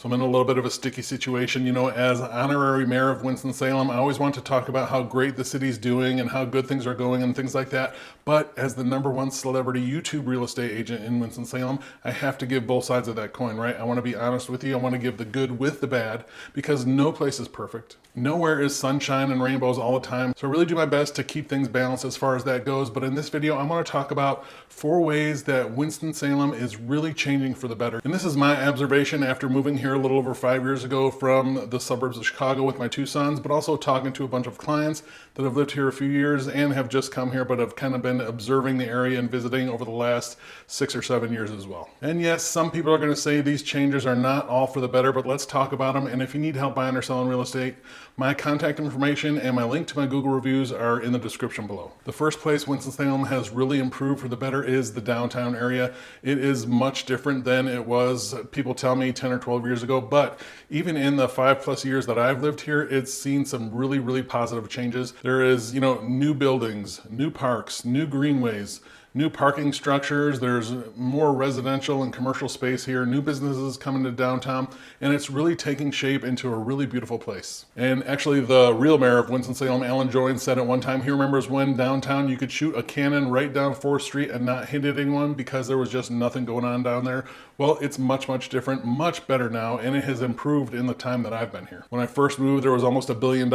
So I'm in a little bit of a sticky situation. As honorary mayor of Winston-Salem, I always want to talk about how great the city's doing and how good things are going and things like that. But as the #1 celebrity YouTube real estate agent in Winston-Salem, I have to give both sides of that coin, right? I want to be honest with you. I want to give the good with the bad because no place is perfect. Nowhere is sunshine and rainbows all the time. So I really do my best to keep things balanced as far as that goes. But in this video, I want to talk about 4 ways that Winston-Salem is really changing for the better. And this is my observation after moving here a little over 5 years ago from the suburbs of Chicago with my 2 sons, but also talking to a bunch of clients that have lived here a few years and have just come here, but have kind of been observing the area and visiting over the last 6 or 7 years as well. And yes, some people are going to say these changes are not all for the better, but let's talk about them. And if you need help buying or selling real estate, my contact information and my link to my Google reviews are in the description below. The first place Winston-Salem has really improved for the better is the downtown area. It is much different than it was, people tell me, 10 or 12 years ago, but even in the 5+ years that I've lived here, it's seen some really, really positive changes. There is, new buildings, new parks, new greenways, new parking structures. There's more residential and commercial space here, new businesses coming to downtown, and it's really taking shape into a really beautiful place. And actually the real mayor of Winston-Salem, Alan Joynes, said at one time he remembers when downtown you could shoot a cannon right down 4th Street and not hit anyone because there was just nothing going on down there. Well, it's much, much different, much better now, and it has improved in the time that I've been here. When I first moved, there was almost $1 billion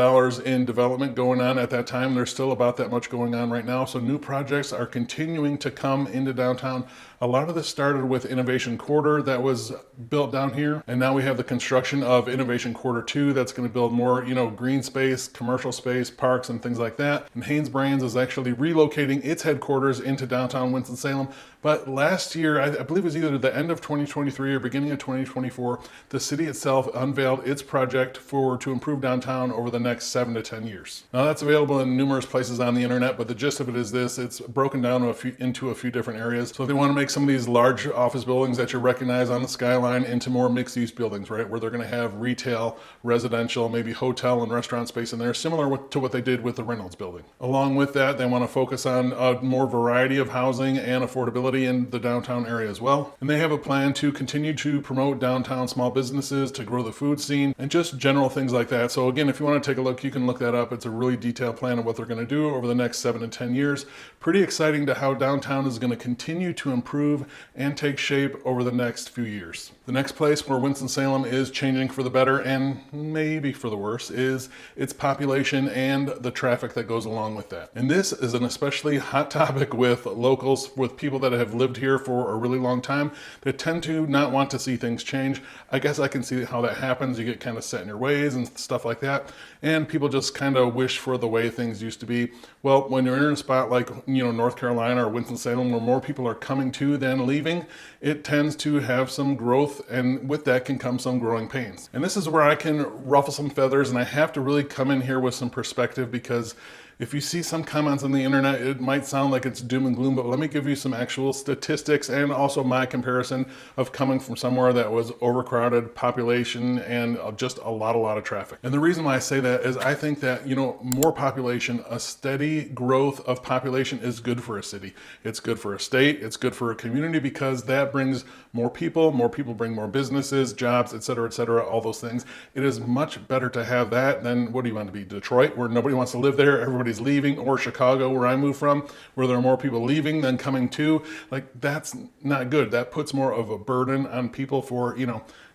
in development going on at that time. There's still about that much going on right now. So new projects are continuing to come into downtown. A lot of this started with Innovation Quarter that was built down here, and now we have the construction of Innovation Quarter 2 that's going to build more, green space, commercial space, parks, and things like that. And Haynes Brands is actually relocating its headquarters into downtown Winston-Salem. But last year, I believe it was either the end of 2023 or beginning of 2024, the city itself unveiled its project to improve downtown over the next 7 to 10 years. Now that's available in numerous places on the internet, but the gist of it is this: it's broken down into a few different areas. So they want to make some of these large office buildings that you recognize on the skyline into more mixed-use buildings, right? Where they're going to have retail, residential, maybe hotel and restaurant space in there, similar to what they did with the Reynolds building. Along with that, they want to focus on a more variety of housing and affordability in the downtown area as well. And they have a plan to continue to promote downtown small businesses, to grow the food scene, and just general things like that. So again, if you want to take a look, you can look that up. It's a really detailed plan of what they're going to do over the next 7 to 10 years. Pretty exciting to how downtown is going to continue to improve and take shape over the next few years. The next place where Winston-Salem is changing for the better and maybe for the worse is its population and the traffic that goes along with that. And this is an especially hot topic with locals, with people that have lived here for a really long time that tend to not want to see things change. I guess I can see how that happens. You get kind of set in your ways and stuff like that. And people just kind of wish for the way things used to be. Well, when you're in a spot like, North Carolina or Winston-Salem, where more people are coming to than leaving, it tends to have some growth, and with that can come some growing pains. And this is where I can ruffle some feathers, and I have to really come in here with some perspective, because if you see some comments on the internet, it might sound like it's doom and gloom, but let me give you some actual statistics and also my comparison of coming from somewhere that was overcrowded population and just a lot of traffic. And the reason why I say that is I think that, more population, a steady growth of population is good for a city. It's good for a state, it's good for a community, because that brings more people bring more businesses, jobs, etc., all those things. It is much better to have that than, what do you want to be, Detroit, where nobody wants to live there, everybody's leaving, or Chicago, where I moved from, where there are more people leaving than coming to. Like, that's not good. That puts more of a burden on people for,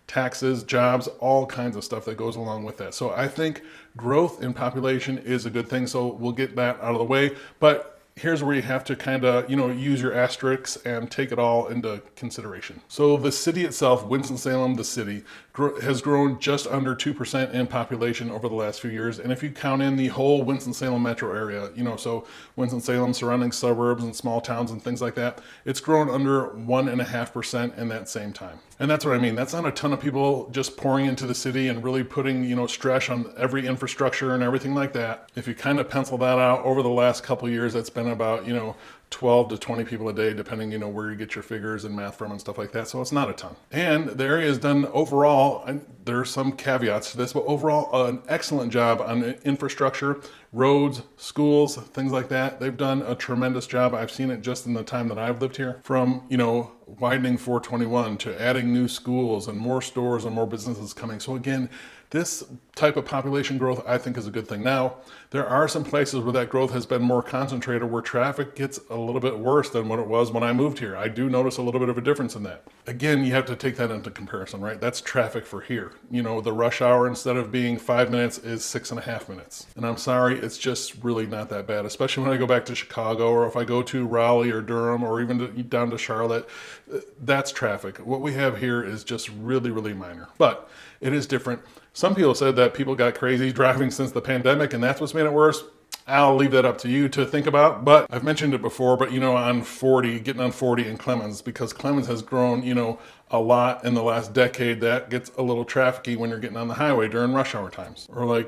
taxes, jobs, all kinds of stuff that goes along with that. So I think growth in population is a good thing. So we'll get that out of the way. But here's where you have to kind of, use your asterisks and take it all into consideration. So the city itself, Winston-Salem, the city, has grown just under 2% in population over the last few years. And if you count in the whole Winston-Salem metro area, so Winston-Salem, surrounding suburbs and small towns and things like that, it's grown under 1.5% in that same time. And that's what I mean. That's not a ton of people just pouring into the city and really putting, stress on every infrastructure and everything like that. If you kind of pencil that out over the last couple of years, that's been about, 12 to 20 people a day, depending, where you get your figures and math from and stuff like that. So it's not a ton. And the area has done overall, and there are some caveats to this, but overall an excellent job on infrastructure, roads, schools, things like that. They've done a tremendous job. I've seen it just in the time that I've lived here, from, widening 421 to adding new schools and more stores and more businesses coming. So again, this type of population growth, I think, is a good thing. Now, there are some places where that growth has been more concentrated, where traffic gets a little bit worse than what it was when I moved here. I do notice a little bit of a difference in that. Again, you have to take that into comparison, right? That's traffic for here. The rush hour, instead of being 5 minutes, is 6.5 minutes. And I'm sorry, it's just really not that bad, especially when I go back to Chicago, or if I go to Raleigh or Durham, or even down to Charlotte. That's traffic. What we have here is just really, really minor. But it is different. Some people said that people got crazy driving since the pandemic, and that's what's made it worse. I'll leave that up to you to think about, but I've mentioned it before, but getting on 40 in Clemens, because Clemens has grown, a lot in the last decade. That gets a little trafficky when you're getting on the highway during rush hour times. Or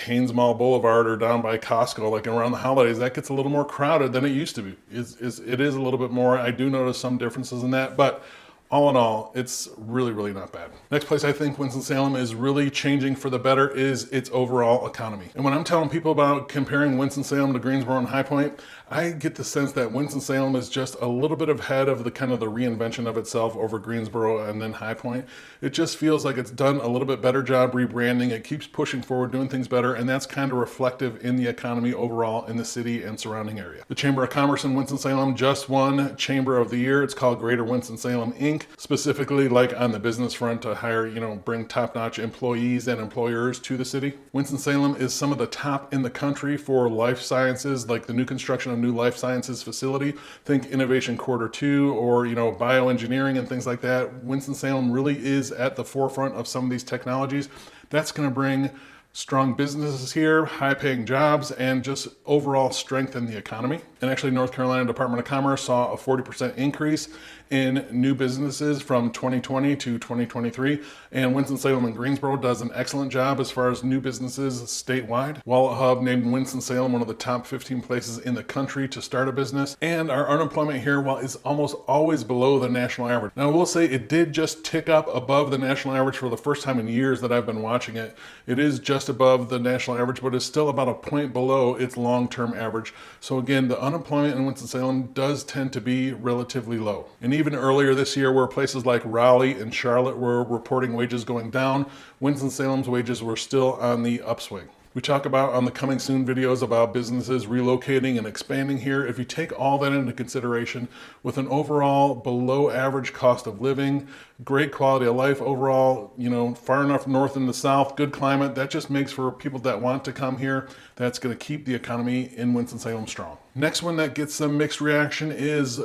Haynes Mall Boulevard, or down by Costco, like around the holidays, that gets a little more crowded than it used to be. It is a little bit more. I do notice some differences in that, but all in all, it's really, really not bad. Next place I think Winston-Salem is really changing for the better is its overall economy. And when I'm telling people about comparing Winston-Salem to Greensboro and High Point, I get the sense that Winston-Salem is just a little bit ahead of the reinvention of itself over Greensboro and then High Point. It just feels like it's done a little bit better job rebranding. It keeps pushing forward, doing things better, and that's kind of reflective in the economy overall in the city and surrounding area. The Chamber of Commerce in Winston-Salem just won Chamber of the Year. It's called Greater Winston-Salem, Inc., specifically like on the business front to hire, bring top-notch employees and employers to the city. Winston-Salem is some of the top in the country for life sciences, like the new construction of new life sciences facility. Think Innovation Quarter 2 or, bioengineering and things like that. Winston-Salem really is at the forefront of some of these technologies. That's going to bring strong businesses here, high-paying jobs, and just overall strength in the economy. And actually, North Carolina Department of Commerce saw a 40% increase in new businesses from 2020 to 2023. And Winston-Salem and Greensboro does an excellent job as far as new businesses statewide. Wallet Hub named Winston-Salem one of the top 15 places in the country to start a business. And our unemployment here, is almost always below the national average. Now, I will say it did just tick up above the national average for the first time in years that I've been watching it. It is just above the national average, but it's still about a point below its long-term average. So again, the unemployment in Winston-Salem does tend to be relatively low. And even earlier this year, where places like Raleigh and Charlotte were reporting wages going down, Winston-Salem's wages were still on the upswing. We talk about on the coming soon videos about businesses relocating and expanding here. If you take all that into consideration, with an overall below average cost of living, great quality of life overall, far enough north in the south, good climate, that just makes for people that want to come here, that's going to keep the economy in Winston-Salem strong. Next one that gets some mixed reaction is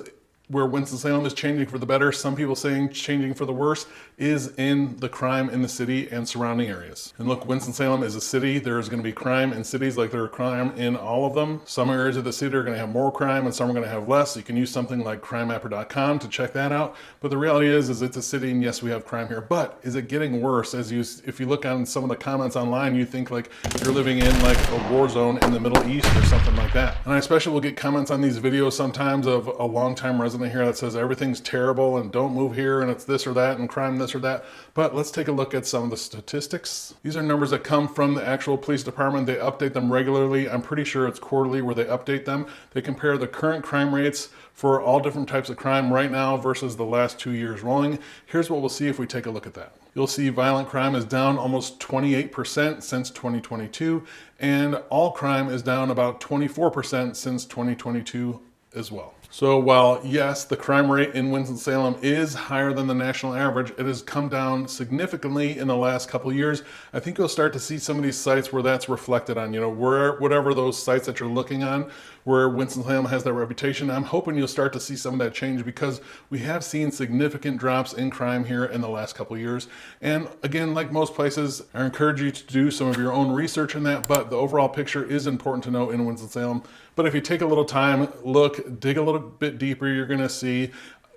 where Winston-Salem is changing for the better, some people saying changing for the worse, is in the crime in the city and surrounding areas. And look, Winston-Salem is a city. There is going to be crime in cities like there are crime in all of them. Some areas of the city are going to have more crime and some are going to have less. You can use something like crimemapper.com to check that out. But the reality is it's a city, and yes, we have crime here. But is it getting worse? If you look on some of the comments online, you think like you're living in like a war zone in the Middle East or something like that. And I especially will get comments on these videos sometimes of a longtime resident here that says everything's terrible and don't move here and it's this or that and crime this or that. But let's take a look at some of the statistics. These are numbers that come from the actual police department. They update them regularly. I'm pretty sure it's quarterly where they update them. They compare the current crime rates for all different types of crime right now versus the last 2 years rolling. Here's what we'll see if we take a look at that. You'll see violent crime is down almost 28% since 2022, and all crime is down about 24% since 2022 as well. So while, yes, the crime rate in Winston-Salem is higher than the national average, it has come down significantly in the last couple of years. I think you'll start to see some of these sites where that's reflected on, whatever those sites that you're looking on, where Winston-Salem has that reputation. I'm hoping you'll start to see some of that change because we have seen significant drops in crime here in the last couple of years. And again, like most places, I encourage you to do some of your own research in that, but the overall picture is important to know in Winston-Salem. But if you take a little time, look, dig a little bit deeper, you're going to see.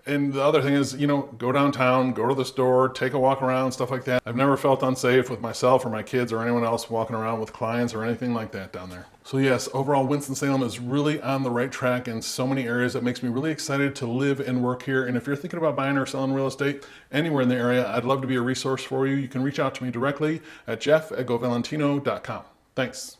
And the other thing is, go downtown, go to the store, take a walk around, stuff like that. I've never felt unsafe with myself or my kids or anyone else walking around with clients or anything like that down there. So yes, overall Winston-Salem is really on the right track in so many areas. That makes me really excited to live and work here. And if you're thinking about buying or selling real estate anywhere in the area, I'd love to be a resource for you. You can reach out to me directly at jeff@govalentino.com. Thanks.